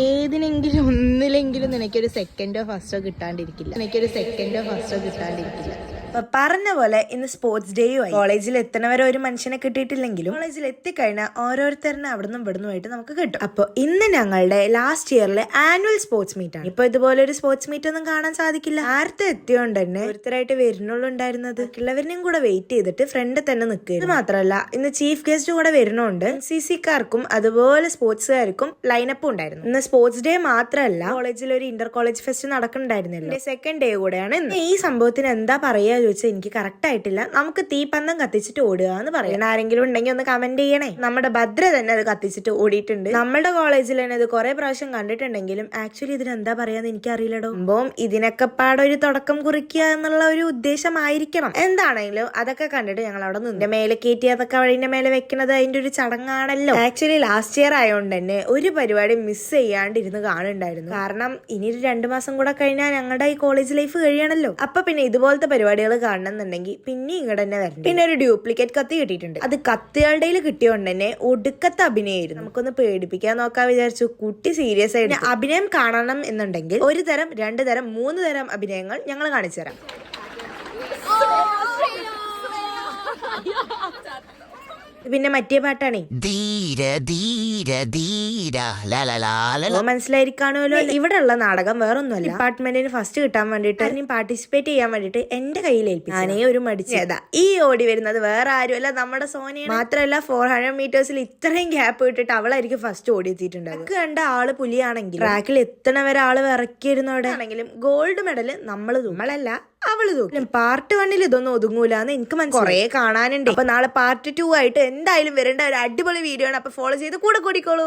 ഏതിനെങ്കിലും ഒന്നിലെങ്കിലും നിനക്കൊരു സെക്കൻഡോ ഫസ്റ്റോ കിട്ടാണ്ടിരിക്കില്ല. പറഞ്ഞ പോലെ ഇന്ന് സ്പോർട്സ് ഡേയും ആയി. കോളേജിൽ എത്തണവരെ ഒരു മനുഷ്യനെ കിട്ടിയിട്ടില്ലെങ്കിലും കോളേജിൽ എത്തിക്കഴിഞ്ഞാൽ ഓരോരുത്തരിനെ അവിടുന്ന് ഇവിടുന്നുമായിട്ട് നമുക്ക് കിട്ടും. അപ്പൊ ഇന്ന് ഞങ്ങളുടെ ലാസ്റ്റ് ഇയറിലെ ആനുവൽ സ്പോർട്സ് മീറ്റ് ആണ്. ഇപ്പൊ ഇതുപോലെ ഒരു സ്പോർട്സ് മീറ്റ് ഒന്നും കാണാൻ സാധിക്കില്ല. നേരത്തെ എത്തിയോണ്ട് തന്നെ ഒരുത്തരായിട്ട് വരുന്നുള്ളൂ ഉണ്ടായിരുന്നത്. ഉള്ളവരിനെയും കൂടെ വെയിറ്റ് ചെയ്തിട്ട് ഫ്രണ്ട് തന്നെ നിൽക്കുക. ഇത് മാത്രമല്ല ഇന്ന് ചീഫ് ഗസ്റ്റ് കൂടെ വരുന്നുണ്ട്. NCC-ക്കാർക്കും അതുപോലെ സ്പോർട്സുകാർക്കും ലൈനപ്പും ഉണ്ടായിരുന്നു. ഇന്ന് സ്പോർട്സ് ഡേ മാത്രമല്ല കോളേജിൽ ഒരു ഇന്റർ കോളേജ് ഫെസ്റ്റ് നടക്കുന്നുണ്ടായിരുന്നല്ലോ. സെക്കൻഡ് ഡേ കൂടെയാണ് ഇന്ന്. ഈ സംഭവത്തിന് എന്താ പറയാ ചോദിച്ചാൽ എനിക്ക് കറക്റ്റ് ആയിട്ടില്ല. നമുക്ക് തീപ്പന്തം കത്തിച്ചിട്ട് ഓടുക എന്ന് പറയണം. ആരെങ്കിലും ഉണ്ടെങ്കിൽ ഒന്ന് കമന്റ് ചെയ്യണേ. നമ്മുടെ ഭദ്ര തന്നെ അത് കത്തിച്ചിട്ട് ഓടിയിട്ടുണ്ട്. നമ്മുടെ കോളേജിൽ തന്നെ ഇത് കുറെ പ്രാവശ്യം കണ്ടിട്ടുണ്ടെങ്കിലും ആക്ച്വലി ഇതിനെന്താ പറയാന്ന് എനിക്ക് അറിയില്ലടോ. സംഭവം ഇതിനൊക്കെ പാടൊരു തുടക്കം കുറിക്കുക എന്നുള്ള ഒരു ഉദ്ദേശമായിരിക്കണം. എന്താണെങ്കിലും അതൊക്കെ കണ്ടിട്ട് ഞങ്ങൾ അവിടെ നിന്ന് മേലെ കയറ്റി അതൊക്കെ വഴിന്റെ മേലെ വെക്കുന്നത് അതിന്റെ ഒരു ചടങ്ങാണല്ലോ. ആക്ച്വലി ലാസ്റ്റ് ഇയർ ആയതുകൊണ്ട് തന്നെ ഒരു പരിപാടി മിസ് ചെയ്യാണ്ടിരുന്ന് കാണുന്നുണ്ടായിരുന്നു. കാരണം ഇനി 2 മാസം കൂടെ കഴിഞ്ഞാൽ ഞങ്ങളുടെ ഈ കോളേജ് ലൈഫ് കഴിയണല്ലോ. അപ്പൊ പിന്നെ ഇതുപോലത്തെ പരിപാടികൾ കാണണമെന്നുണ്ടെങ്കിൽ പിന്നെ ഇങ്ങോട്ട് തന്നെ വരണം. പിന്നെ ഒരു ഡ്യൂപ്ലിക്കേറ്റ് കത്തി കിട്ടിയിട്ടുണ്ട്. അത് കത്തികളുടെ കിട്ടിയോണ്ട് തന്നെ ഒടുക്കത്തെ അഭിനയായിരുന്നു. നമുക്കൊന്ന് പേടിപ്പിക്കാൻ നോക്കാൻ വിചാരിച്ചു. കുട്ടി സീരിയസ് ആയിട്ട് അഭിനയം കാണണം എന്നുണ്ടെങ്കിൽ 1 തരം 2 തരം 3 തരം അഭിനയങ്ങൾ ഞങ്ങൾ കാണിച്ചു തരാം. പിന്നെ മറ്റേ പാട്ടാണേ മനസ്സിലായിരിക്കാണല്ലോ. ഇവിടെ ഉള്ള നാടകം വേറൊന്നുമല്ല. ഡിപ്പാർട്ട്മെന്റിന് ഫസ്റ്റ് കിട്ടാൻ വേണ്ടിട്ട് പാർട്ടിസിപ്പേറ്റ് ചെയ്യാൻ വേണ്ടിട്ട് എന്റെ കയ്യിൽ ഏൽപ്പിച്ചു. ഞാനേ ഒരു മടിച്ചതാ. ഈ ഓടി വരുന്നത് വേറെ ആരുമല്ല, നമ്മുടെ സോനിയ. മാത്രമല്ല 400 മീറ്റേഴ്സിൽ ഇത്രയും ഗ്യാപ്പ് ഇട്ടിട്ട് അവളായിരിക്കും ഫസ്റ്റ് ഓടി എത്തിയിട്ടുണ്ട്. നമുക്ക് കണ്ട ആള് പുലിയാണെങ്കിൽ ട്രാക്കിൽ എത്തണവരെ ആള് വിറക്കിയിരുന്നു. അവിടെ ആണെങ്കിലും ഗോൾഡ് മെഡല് നമ്മളല്ല അവള് തൂക്കും. പാർട്ട് 1 ഇതൊന്നും ഒതുങ്ങൂലെന്ന് എനിക്ക് കുറെ കാണാനുണ്ട്. അപ്പൊ നാളെ പാർട്ട് 2 ആയിട്ട് എന്തായാലും വരേണ്ട ഒരു അടിപൊളി വീഡിയോ ആണ്. അപ്പൊ ഫോളോ ചെയ്ത് കൂടെ കൂടിക്കോളൂ.